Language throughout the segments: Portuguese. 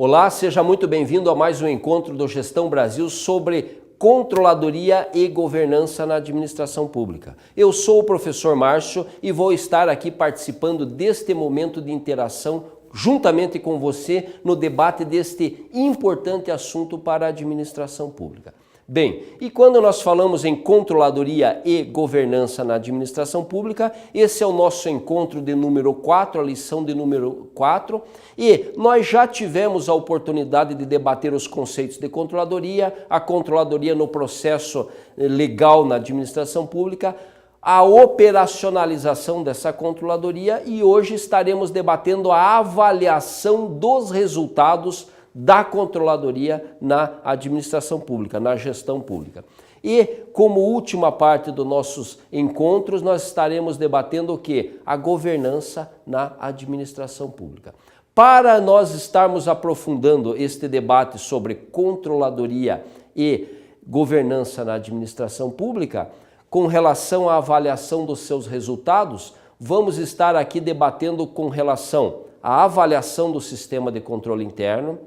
Olá, seja muito bem-vindo a mais um encontro do Gestão Brasil sobre controladoria e governança na administração pública. Eu sou o professor Márcio e vou estar aqui participando deste momento de interação juntamente com você no debate deste importante assunto para a administração pública. Bem, e quando nós falamos em controladoria e governança na administração pública, esse é o nosso encontro de número 4, a lição de número 4, e nós já tivemos a oportunidade de debater os conceitos de controladoria, a controladoria no processo legal na administração pública, a operacionalização dessa controladoria e hoje estaremos debatendo a avaliação dos resultados da controladoria na administração pública, na gestão pública. E como última parte dos nossos encontros, nós estaremos debatendo o quê? A governança na administração pública. Para nós estarmos aprofundando este debate sobre controladoria e governança na administração pública, com relação à avaliação dos seus resultados, vamos estar aqui debatendo com relação à avaliação do sistema de controle interno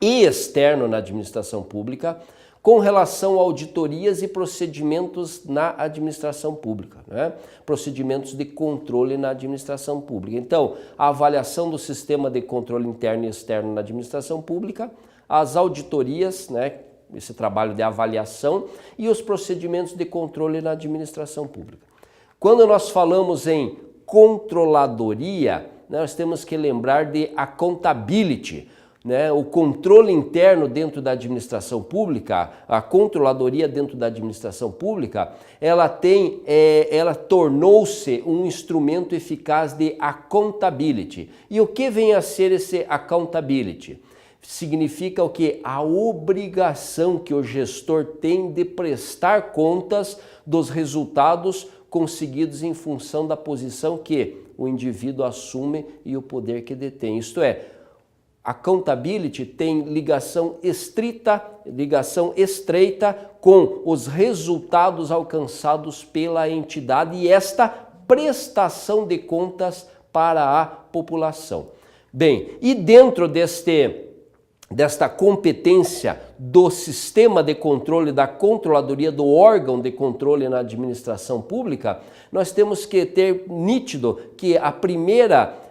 e externo na administração pública, com relação a auditorias e procedimentos na administração pública, né? Procedimentos de controle na administração pública. Então, a avaliação do sistema de controle interno e externo na administração pública, as auditorias, né? Esse trabalho de avaliação e os procedimentos de controle na administração pública. Quando nós falamos em controladoria, nós temos que lembrar de accountability, né? O controle interno dentro da administração pública, a controladoria dentro da administração pública, ela tornou-se um instrumento eficaz de accountability. E o que vem a ser esse accountability? Significa o que? A obrigação que o gestor tem de prestar contas dos resultados conseguidos em função da posição que o indivíduo assume e o poder que detém. Isto é, accountability tem ligação estreita com os resultados alcançados pela entidade e esta prestação de contas para a população. Bem, e dentro desta competência do sistema de controle, da controladoria, do órgão de controle na administração pública, nós temos que ter nítido que a primeira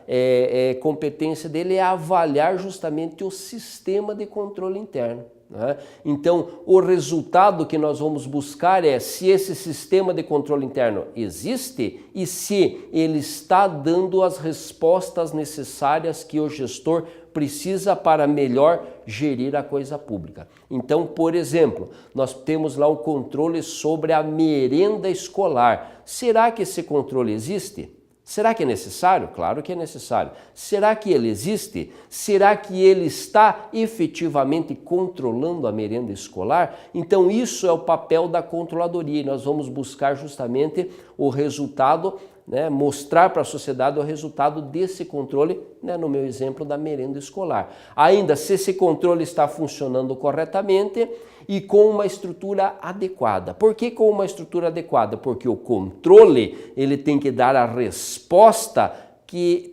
competência dele é avaliar justamente o sistema de controle interno, né? Então, o resultado que nós vamos buscar é se esse sistema de controle interno existe e se ele está dando as respostas necessárias que o gestor precisa para melhor gerir a coisa pública. Então, por exemplo, nós temos lá um controle sobre a merenda escolar. Será que esse controle existe? Será que é necessário? Claro que é necessário. Será que ele existe? Será que ele está efetivamente controlando a merenda escolar? Então isso é o papel da controladoria e nós vamos buscar justamente o resultado, né, mostrar para a sociedade o resultado desse controle, né, no meu exemplo da merenda escolar. Ainda se esse controle está funcionando corretamente e com uma estrutura adequada. Por que com uma estrutura adequada? Porque o controle ele tem que dar a resposta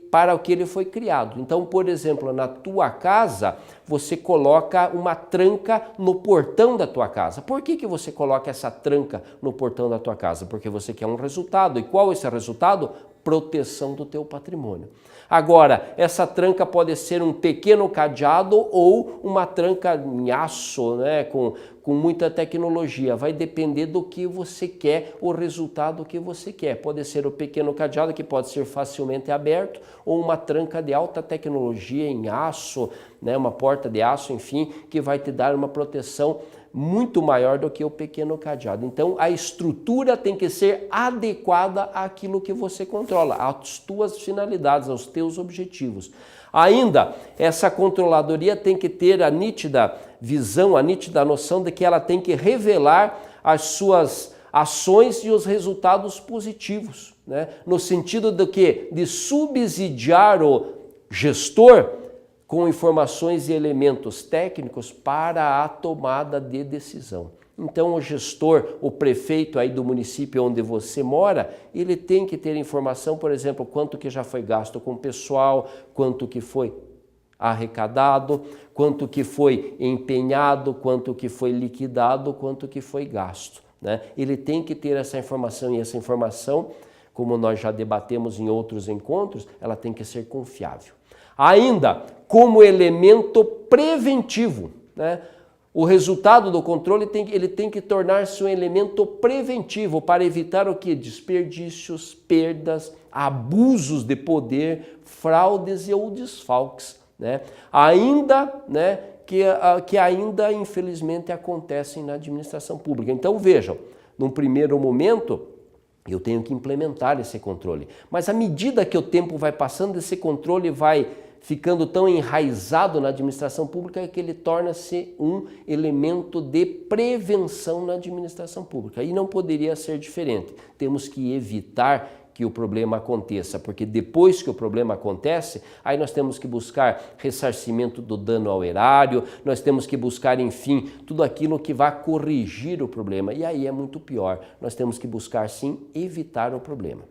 para o que ele foi criado. Então, por exemplo, na tua casa, você coloca uma tranca no portão da tua casa. Por que você coloca essa tranca no portão da tua casa? Porque você quer um resultado. E qual é esse resultado? Proteção do teu patrimônio. Agora, essa tranca pode ser um pequeno cadeado ou uma tranca em aço, né, com muita tecnologia. Vai depender do que você quer, o resultado que você quer. Pode ser o pequeno cadeado que pode ser facilmente aberto ou uma tranca de alta tecnologia em aço, né, uma porta de aço, enfim, que vai te dar uma proteção muito maior do que o pequeno cadeado. Então, a estrutura tem que ser adequada àquilo que você controla, às tuas finalidades, aos teus objetivos. Ainda, essa controladoria tem que ter a nítida visão, a nítida noção de que ela tem que revelar as suas ações e os resultados positivos, né? No sentido de subsidiar o gestor com informações e elementos técnicos para a tomada de decisão. Então o gestor, o prefeito aí do município onde você mora, ele tem que ter informação, por exemplo, quanto que já foi gasto com pessoal, quanto que foi arrecadado, quanto que foi empenhado, quanto que foi liquidado, quanto que foi gasto, né? Ele tem que ter essa informação, e essa informação, como nós já debatemos em outros encontros, ela tem que ser confiável. Ainda, como elemento preventivo, né? O resultado do controle ele tem que tornar-se um elemento preventivo para evitar o que? Desperdícios, perdas, abusos de poder, fraudes ou desfalques, né? Ainda, né, que ainda infelizmente acontecem na administração pública. Então vejam, num primeiro momento eu tenho que implementar esse controle, mas à medida que o tempo vai passando, esse controle vai ficando tão enraizado na administração pública que ele torna-se um elemento de prevenção na administração pública. E não poderia ser diferente. Temos que evitar que o problema aconteça, porque depois que o problema acontece, aí nós temos que buscar ressarcimento do dano ao erário, nós temos que buscar, enfim, tudo aquilo que vai corrigir o problema. E aí é muito pior. Nós temos que buscar, sim, evitar o problema.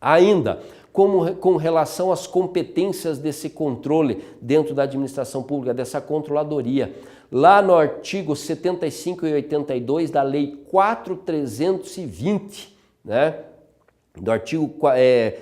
Ainda, com relação às competências desse controle dentro da administração pública, dessa controladoria, lá no artigo 75 e 82 da Lei 4.320, né? Do artigo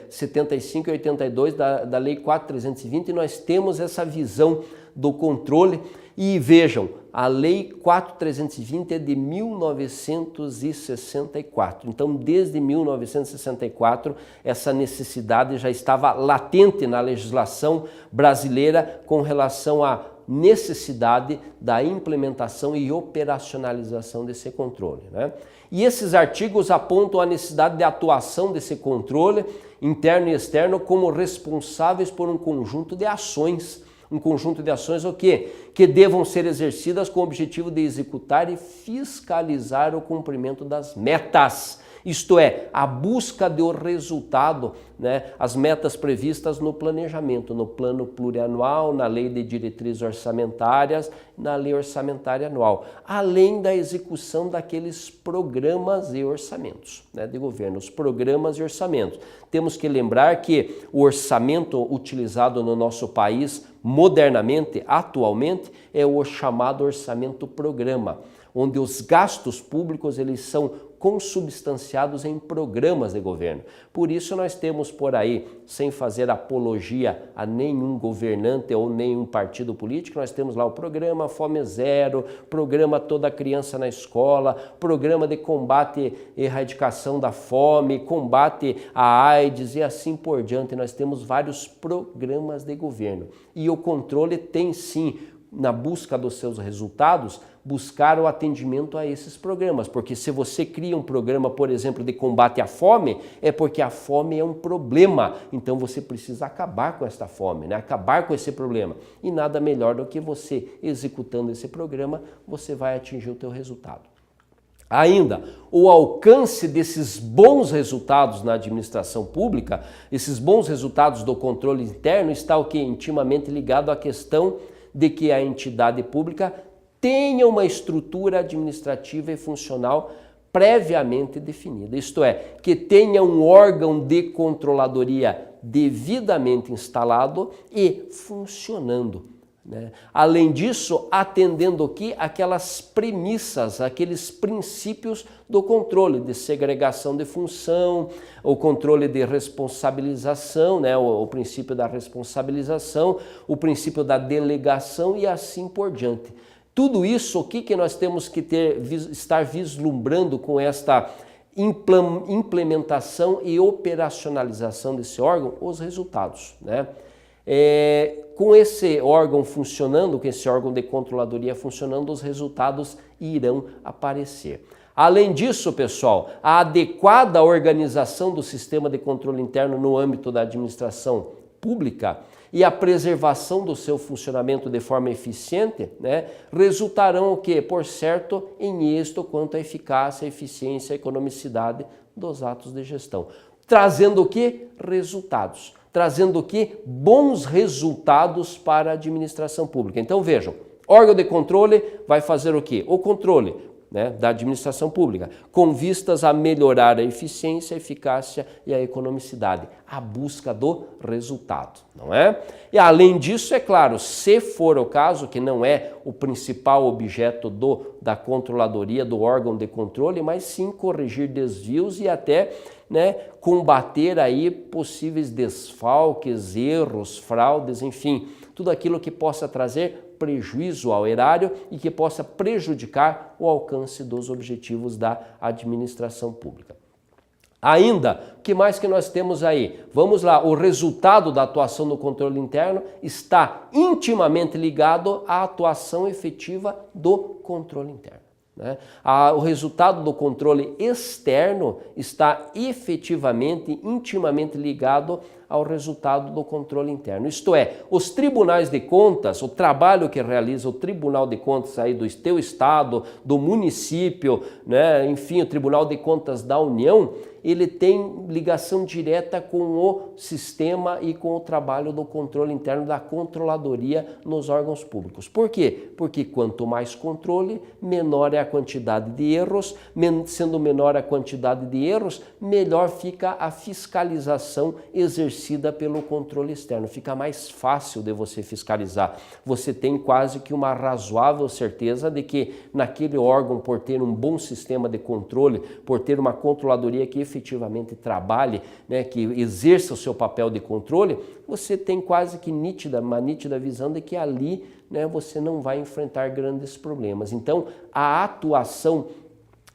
75 e 82 da Lei 4.320, nós temos essa visão do controle. E vejam, a Lei 4.320 é de 1964. Então, desde 1964, essa necessidade já estava latente na legislação brasileira com relação à necessidade da implementação e operacionalização desse controle, né? E esses artigos apontam a necessidade de atuação desse controle interno e externo como responsáveis por um conjunto de ações. Um conjunto de ações o quê? Que devam ser exercidas com o objetivo de executar e fiscalizar o cumprimento das metas. Isto é, a busca do resultado, né? As metas previstas no planejamento, no plano plurianual, na lei de diretrizes orçamentárias, na lei orçamentária anual, além da execução daqueles programas e orçamentos, né, de governo, os programas e orçamentos. Temos que lembrar que o orçamento utilizado no nosso país modernamente, atualmente, é o chamado orçamento programa, onde os gastos públicos eles são consubstanciados em programas de governo. Por isso nós temos por aí, sem fazer apologia a nenhum governante ou nenhum partido político, nós temos lá o programa Fome Zero, programa Toda Criança na Escola, programa de combate e erradicação da fome, combate à AIDS e assim por diante. Nós temos vários programas de governo. E o controle tem sim, na busca dos seus resultados, buscar o atendimento a esses programas, porque se você cria um programa, por exemplo, de combate à fome, é porque a fome é um problema, então você precisa acabar com esta fome, né? Acabar com esse problema, e nada melhor do que você, executando esse programa, você vai atingir o teu resultado. Ainda, o alcance desses bons resultados na administração pública, esses bons resultados do controle interno, está o que? Intimamente ligado à questão de que a entidade pública tenha uma estrutura administrativa e funcional previamente definida. Isto é, que tenha um órgão de controladoria devidamente instalado e funcionando, né? Além disso, atendendo aqui aquelas premissas, aqueles princípios do controle de segregação de função, o controle de responsabilização, né? O princípio da responsabilização, o princípio da delegação e assim por diante. Tudo isso, o que nós temos que estar vislumbrando com esta implementação e operacionalização desse órgão? Os resultados, né? Com esse órgão funcionando, com esse órgão de controladoria funcionando, os resultados irão aparecer. Além disso, pessoal, a adequada organização do sistema de controle interno no âmbito da administração pública e a preservação do seu funcionamento de forma eficiente, né, resultarão o quê? Por certo, em êxito quanto à eficácia, eficiência e economicidade dos atos de gestão. Trazendo o quê? Resultados. Trazendo o quê? Bons resultados para a administração pública. Então vejam, órgão de controle vai fazer o quê? O controle né, da administração pública, com vistas a melhorar a eficiência, a eficácia e a economicidade, a busca do resultado, não é? E além disso, é claro, se for o caso, que não é o principal objeto da controladoria, do órgão de controle, mas sim corrigir desvios e até, né, combater aí possíveis desfalques, erros, fraudes, enfim, tudo aquilo que possa trazer prejuízo ao erário e que possa prejudicar o alcance dos objetivos da administração pública. Ainda, o que mais que nós temos aí? Vamos lá, o resultado da atuação do controle interno está intimamente ligado à atuação efetiva do controle interno, né? O resultado do controle externo está efetivamente, intimamente ligado ao resultado do controle interno. Isto é, os tribunais de contas, o trabalho que realiza o Tribunal de Contas aí do teu estado, do município, né, enfim, o Tribunal de Contas da União, ele tem ligação direta com o sistema e com o trabalho do controle interno, da controladoria nos órgãos públicos. Por quê? Porque quanto mais controle, menor é a quantidade de erros, sendo menor a quantidade de erros, melhor fica a fiscalização exercida pelo controle externo. Fica mais fácil de você fiscalizar. Você tem quase que uma razoável certeza de que naquele órgão, por ter um bom sistema de controle, por ter uma controladoria que efetivamente trabalhe, né, que exerça o seu papel de controle, você tem quase que uma nítida visão de que ali, né, você não vai enfrentar grandes problemas. Então, a atuação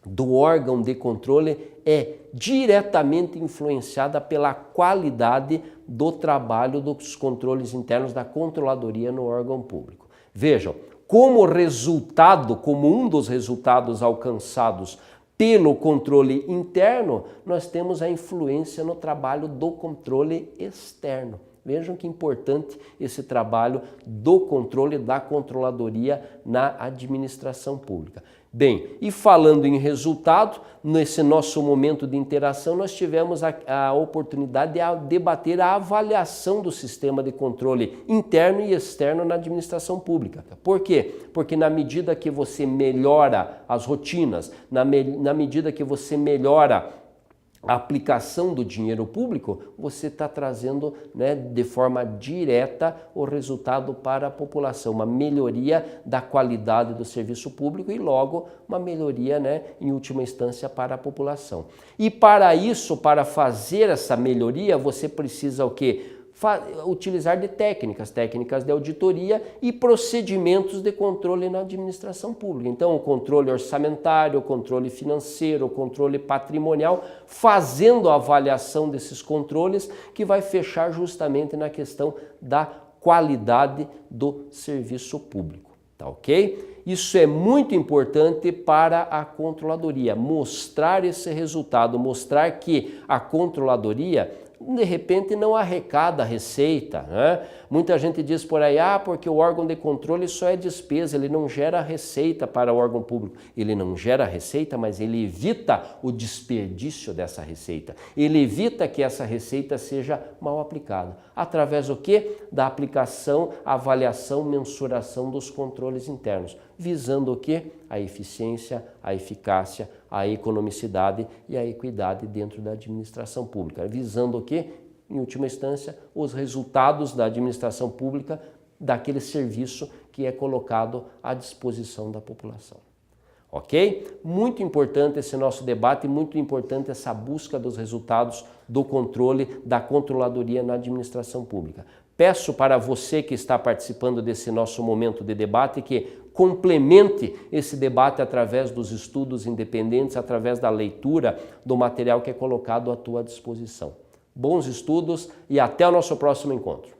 do órgão de controle é diretamente influenciada pela qualidade do trabalho dos controles internos da controladoria no órgão público. Vejam, como resultado, como um dos resultados alcançados pelo controle interno, nós temos a influência no trabalho do controle externo. Vejam que importante esse trabalho do controle da controladoria na administração pública. Bem, e falando em resultado, nesse nosso momento de interação, nós tivemos a oportunidade de debater a avaliação do sistema de controle interno e externo na administração pública. Por quê? Porque na medida que você melhora as rotinas, na medida que você melhora a aplicação do dinheiro público, você está trazendo, né, de forma direta o resultado para a população, uma melhoria da qualidade do serviço público e logo uma melhoria, né, em última instância para a população. E para isso, para fazer essa melhoria, você precisa o quê? Utilizar de técnicas de auditoria e procedimentos de controle na administração pública. Então, o controle orçamentário, o controle financeiro, o controle patrimonial, fazendo a avaliação desses controles que vai fechar justamente na questão da qualidade do serviço público. Tá ok? Isso é muito importante para a controladoria, mostrar esse resultado, mostrar que a controladoria de repente não arrecada receita, né? Muita gente diz por aí, porque o órgão de controle só é despesa, ele não gera receita para o órgão público. Ele não gera receita, mas ele evita o desperdício dessa receita. Ele evita que essa receita seja mal aplicada. Através do quê? Da aplicação, avaliação, mensuração dos controles internos, visando o quê? A eficiência, a eficácia, a economicidade e a equidade dentro da administração pública, visando o quê? Em última instância, os resultados da administração pública daquele serviço que é colocado à disposição da população. Ok? Muito importante esse nosso debate, muito importante essa busca dos resultados do controle, da controladoria na administração pública. Peço para você que está participando desse nosso momento de debate que complemente esse debate através dos estudos independentes, através da leitura do material que é colocado à tua disposição. Bons estudos e até o nosso próximo encontro.